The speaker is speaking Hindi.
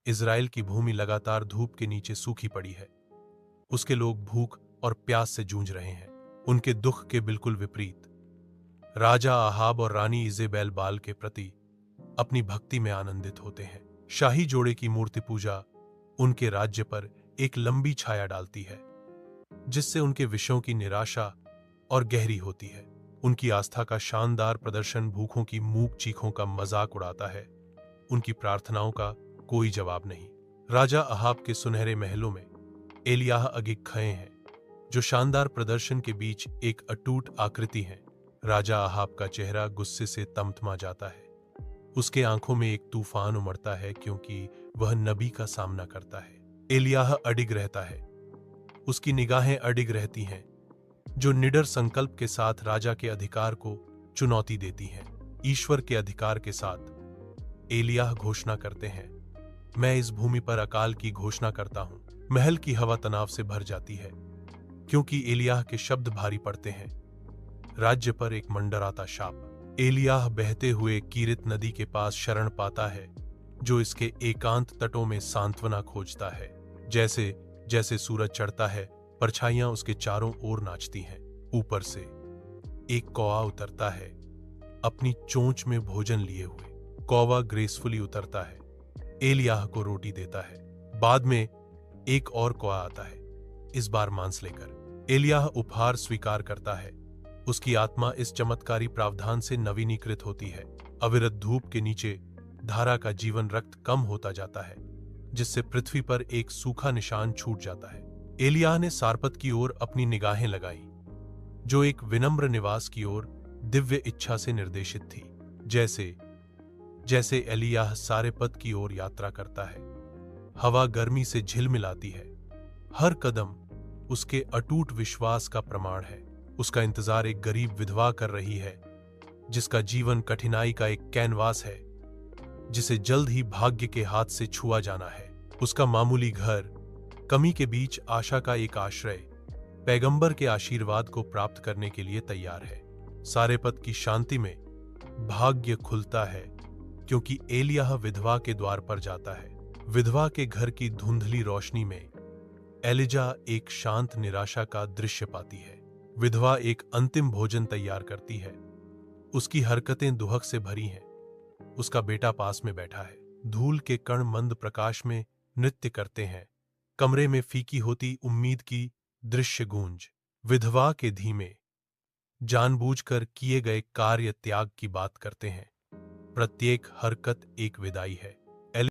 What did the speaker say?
इज़राइल की भूमि लगातार धूप के नीचे सूखी पड़ी है। उसके लोग भूख और प्यास से जूझ रहे हैं। उनके दुख के बिल्कुल विपरीत राजा आहाब और रानी इजेबेल बाल के प्रति अपनी भक्ति में आनंदित होते हैं। शाही जोड़े की मूर्ति पूजा उनके राज्य पर एक लंबी छाया डालती है, जिससे उनके विषयों की निराशा और गहरी होती है। उनकी आस्था का शानदार प्रदर्शन भूखों की मूक चीखों का मजाक उड़ाता है। उनकी प्रार्थनाओं का कोई जवाब नहीं। राजा अहाब के सुनहरे महलों में एलियाह अगिग खड़े हैं, जो शानदार प्रदर्शन के बीच एक अटूट आकृति हैं। राजा अहाब का चेहरा गुस्से से तमतमा जाता है। उसके आंखों में एक तूफान उमड़ता है, क्योंकि वह नबी का सामना करता है। एलियाह अडिग रहता है। उसकी निगाहें अडिग रहती हैं, जो निडर संकल्प के साथ राजा के अधिकार को चुनौती देती हैं। ईश्वर के अधिकार के साथ एलियाह घोषणा करते हैं, मैं इस भूमि पर अकाल की घोषणा करता हूं। महल की हवा तनाव से भर जाती है, क्योंकि एलियाह के शब्द भारी पड़ते हैं। राज्य पर एक मंडराता शाप। एलियाह बहते हुए कीरित नदी के पास शरण पाता है, जो इसके एकांत तटों में सांत्वना खोजता है। जैसे जैसे सूरज चढ़ता है, परछाइयां उसके चारों ओर नाचती हैं। ऊपर से एक कौवा उतरता है, अपनी चोंच में भोजन लिए हुए। कौवा ग्रेसफुली उतरता है, एलियाह को रोटी देता है। बाद में एक और कौवा आता है, इस बार मांस लेकर। एलियाह उपहार स्वीकार करता है। उसकी आत्मा इस चमत्कारी प्रावधान से नवीनीकृत होती है। अविरत धूप के नीचे धारा का जीवन रक्त कम होता जाता है, जिससे पृथ्वी पर एक सूखा निशान छूट जाता है। एलियाह ने सारपत की ओर अपनी निगाहें लगाई, जो एक विनम्र निवास की ओर दिव्य इच्छा से निर्देशित थी। जैसे जैसे एलियाह सारेपत की ओर यात्रा करता है, हवा गर्मी से झिलमिलाती है। हर कदम उसके अटूट विश्वास का प्रमाण है। उसका इंतजार एक गरीब विधवा कर रही है, जिसका जीवन कठिनाई का एक कैनवास है, जिसे जल्द ही भाग्य के हाथ से छुआ जाना है। उसका मामूली घर कमी के बीच आशा का एक आश्रय, पैगंबर के आशीर्वाद को प्राप्त करने के लिए तैयार है। सारेपत की शांति में भाग्य खुलता है, क्योंकि एलियाह विधवा के द्वार पर जाता है। विधवा के घर की धुंधली रोशनी में एलिजा एक शांत निराशा का दृश्य पाती है। विधवा एक अंतिम भोजन तैयार करती है। उसकी हरकतें दुहक से भरी हैं। उसका बेटा पास में बैठा है। धूल के कण मंद प्रकाश में नृत्य करते हैं। कमरे में फीकी होती उम्मीद की दृश्य गूंज। विधवा के धीमे, जानबूझकर किए गए कार्य त्याग की बात करते हैं। प्रत्येक हरकत एक विदाई है।